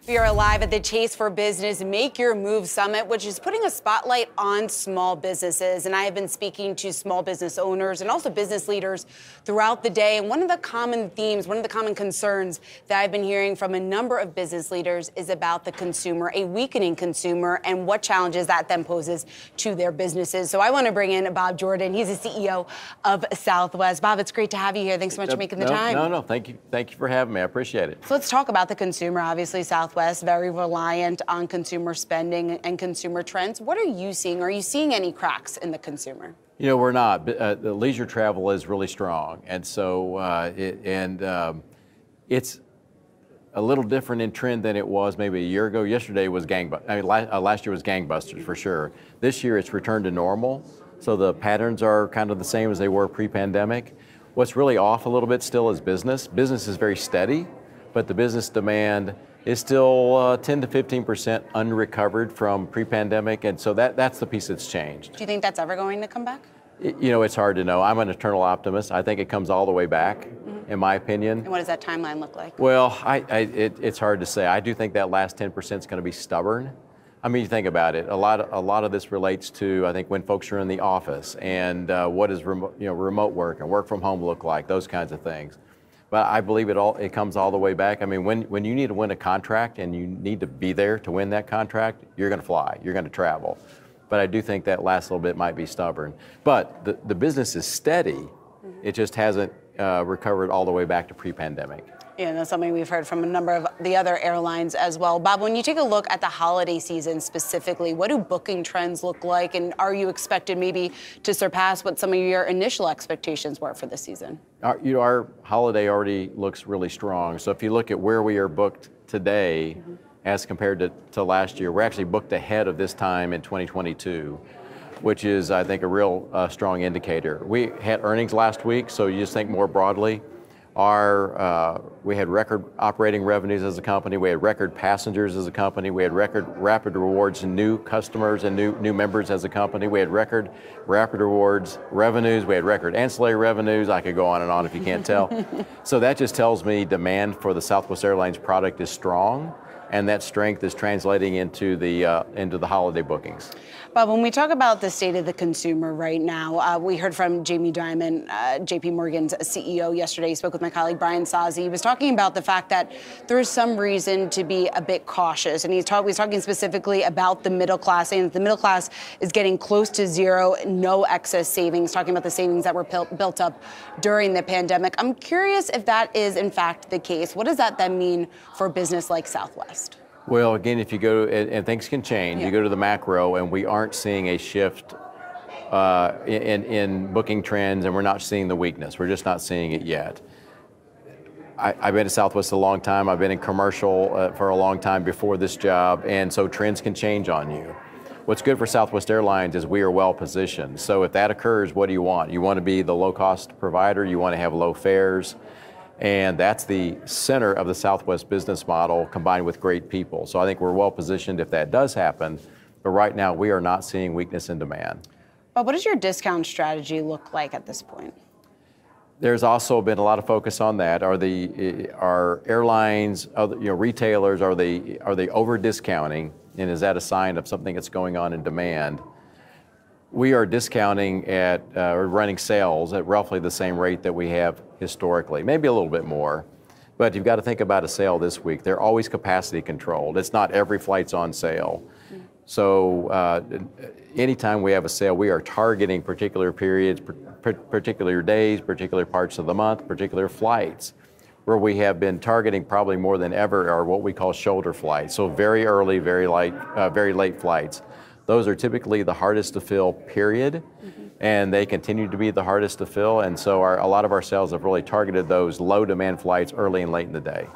We are live at the Chase for Business Make Your Move Summit, which is putting a spotlight on small businesses. And I have been speaking to small business owners and also business leaders throughout the day. And one of the common themes, one of the common concerns that I've been hearing from a number of business leaders is about the consumer, a weakening consumer, and what challenges that then poses to their businesses. So I want to bring in Bob Jordan. He's the CEO of Southwest. Bob, it's great to have you here. Thanks so much for making the time. No, thank you. Thank you for having me. I appreciate it. So let's talk about the consumer. Obviously, Southwest very reliant on consumer spending and consumer trends. What are you seeing? Are you seeing any cracks in the consumer? You know, we're not. The leisure travel is really strong, and so it's a little different in trend than it was maybe a year ago. Yesterday was last year was gangbusters for sure. This year it's returned to normal, so the patterns are kind of the same as they were pre-pandemic. What's really off a little bit still is business. Business is very steady, but the business demand is still 10 to 15% unrecovered from pre-pandemic, and so that's the piece that's changed. Do you think that's ever going to come back? You know, it's hard to know. I'm an eternal optimist. I think it comes all the way back, in my opinion. And what does that timeline look like? Well, it's hard to say. I do think that last 10% is going to be stubborn. I mean, you think about it. A lot of this relates to, I think, when folks are in the office and what does remote work and work from home look like, those kinds of things. But I believe it comes all the way back. I mean, when you need to win a contract and you need to be there to win that contract, you're going to fly, you're going to travel. But I do think that last little bit might be stubborn. But the business is steady. It just hasn't recovered all the way back to pre-pandemic. Yeah, that's something we've heard from a number of the other airlines as well. Bob, when you take a look at the holiday season specifically, what do booking trends look like? And are you expected maybe to surpass what some of your initial expectations were for the season? Our holiday already looks really strong. So if you look at where we are booked today as compared to last year, we're actually booked ahead of this time in 2022, which is, I think, a real strong indicator. We had earnings last week, so you just think more broadly. We had record operating revenues as a company. We had record passengers as a company. We had record Rapid Rewards new customers and new members as a company. We had record Rapid Rewards revenues. We had record ancillary revenues. I could go on and on if you can't tell. So that just tells me demand for the Southwest Airlines product is strong, and that strength is translating into the holiday bookings. Bob, when we talk about the state of the consumer right now, we heard from Jamie Dimon, JP Morgan's CEO yesterday. He spoke with my colleague Brian Sozzi. He was talking about the fact that there is some reason to be a bit cautious, and he's talking specifically about the middle class, saying that the middle class is getting close to zero, no excess savings, talking about the savings that were built up during the pandemic. I'm curious if that is in fact the case. What does that then mean for a business like Southwest? Well, again, if you go, and things can change, you go to the macro, and we aren't seeing a shift in booking trends, and we're not seeing the weakness. We're just not seeing it yet. I've been at Southwest a long time. I've been in commercial for a long time before this job, and so trends can change on you. What's good for Southwest Airlines is we are well positioned. So if that occurs, what do you want? You want to be the low-cost provider. You want to have low fares. And that's the center of the Southwest business model combined with great people. So I think we're well positioned if that does happen. But right now, we are not seeing weakness in demand. But what does your discount strategy look like at this point? There's also been a lot of focus on that. Are airlines, retailers, are they over discounting? And is that a sign of something that's going on in demand? We are discounting or running sales at roughly the same rate that we have historically, maybe a little bit more. But you've got to think about a sale this week. They're always capacity controlled. It's not every flight's on sale. So anytime we have a sale, we are targeting particular periods, particular days, particular parts of the month, particular flights. Where we have been targeting probably more than ever are what we call shoulder flights. So very early, very late flights. Those are typically the hardest to fill, period, and they continue to be the hardest to fill, and so a lot of our sales have really targeted those low-demand flights early and late in the day.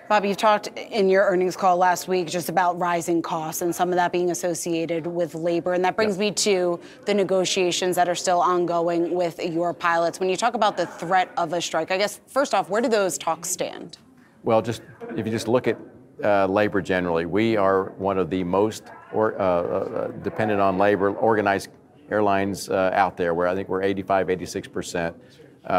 Bob, you talked in your earnings call last week just about rising costs and some of that being associated with labor, and that brings me to the negotiations that are still ongoing with your pilots. When you talk about the threat of a strike, I guess, first off, where do those talks stand? Well, if you just look at labor generally, we are one of the most dependent on labor organized airlines out there, where I think we're 85–86%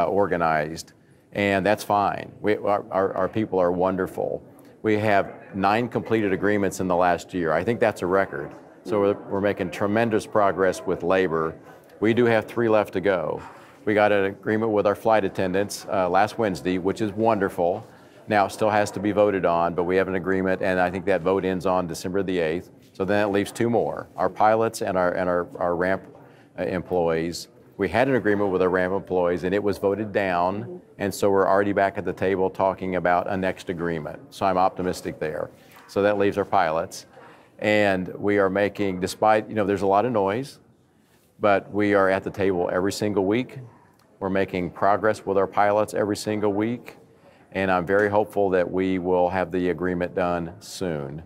organized, and that's fine. Our people are wonderful. We have 9 completed agreements in the last year. I think that's a record. So we're making tremendous progress with labor. We do have 3 left to go. We got an agreement with our flight attendants last Wednesday, which is wonderful. Now, it still has to be voted on, but we have an agreement, and I think that vote ends on December the 8th. So then it leaves 2 more, our pilots and our ramp employees. We had an agreement with our ramp employees, and it was voted down, and so we're already back at the table talking about a next agreement. So I'm optimistic there. So that leaves our pilots. And we are making, despite, there's a lot of noise, but we are at the table every single week. We're making progress with our pilots every single week, and I'm very hopeful that we will have the agreement done soon.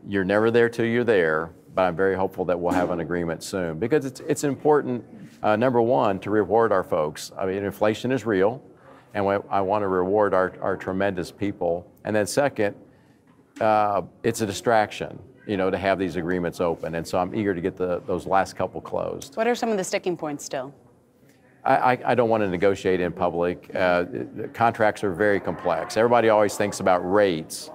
You're never there till you're there, but I'm very hopeful that we'll have an agreement soon, because it's important, number one, to reward our folks. I mean, inflation is real, and I want to reward our tremendous people. And then second, it's a distraction, to have these agreements open. And so I'm eager to get those last couple closed. What are some of the sticking points still? I don't want to negotiate in public. Contracts are very complex. Everybody always thinks about rates,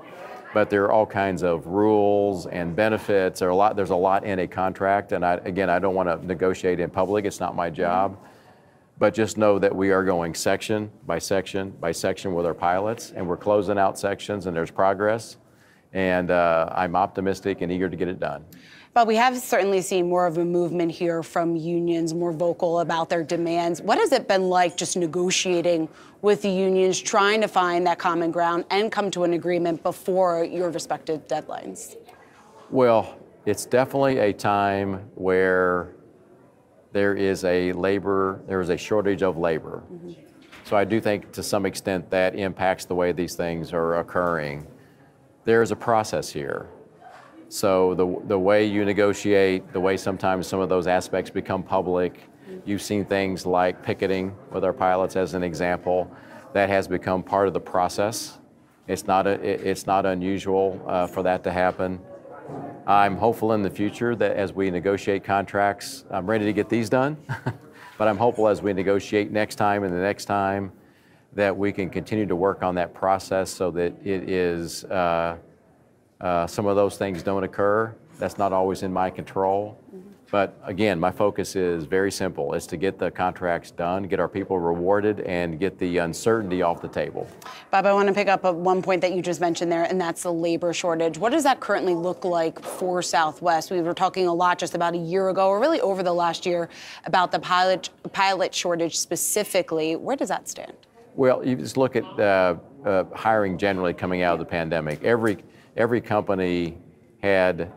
but there are all kinds of rules and benefits. There's a lot in a contract, and I don't want to negotiate in public. It's not my job. But just know that we are going section by section by section with our pilots, and we're closing out sections, and there's progress. And I'm optimistic and eager to get it done. But we have certainly seen more of a movement here from unions, more vocal about their demands. What has it been like just negotiating with the unions, trying to find that common ground and come to an agreement before your respective deadlines? Well, it's definitely a time where there is a shortage of labor. Mm-hmm. So I do think to some extent that impacts the way these things are occurring. There's a process here. So the way you negotiate, the way sometimes some of those aspects become public, you've seen things like picketing with our pilots as an example. That has become part of the process. It's not unusual for that to happen. I'm hopeful in the future that as we negotiate contracts, I'm ready to get these done, but I'm hopeful as we negotiate next time and the next time that we can continue to work on that process so that it is, some of those things don't occur. That's not always in my control. But again, my focus is very simple. It's to get the contracts done, get our people rewarded, and get the uncertainty off the table. Bob, I want to pick up on one point that you just mentioned there, and that's the labor shortage. What does that currently look like for Southwest? We were talking a lot just about a year ago, or really over the last year, about the pilot shortage specifically. Where does that stand? Well, you just look at hiring generally coming out of the pandemic. Every company had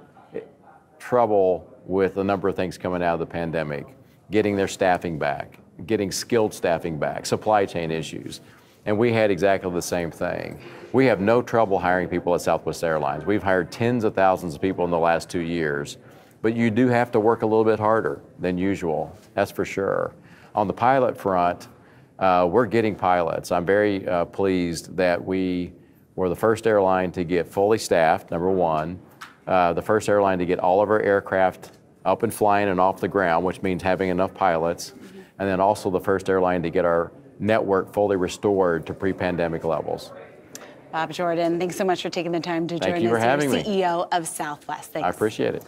trouble with a number of things coming out of the pandemic, getting their staffing back, getting skilled staffing back, supply chain issues. And we had exactly the same thing. We have no trouble hiring people at Southwest Airlines. We've hired tens of thousands of people in the last 2 years, but you do have to work a little bit harder than usual, that's for sure. On the pilot front, we're getting pilots. I'm very pleased that we were the first airline to get fully staffed, number one. The first airline to get all of our aircraft up and flying and off the ground, which means having enough pilots. And then also the first airline to get our network fully restored to pre-pandemic levels. Bob Jordan, thanks so much for taking the time to join us. Thank you for having me. CEO of Southwest. Thanks. I appreciate it.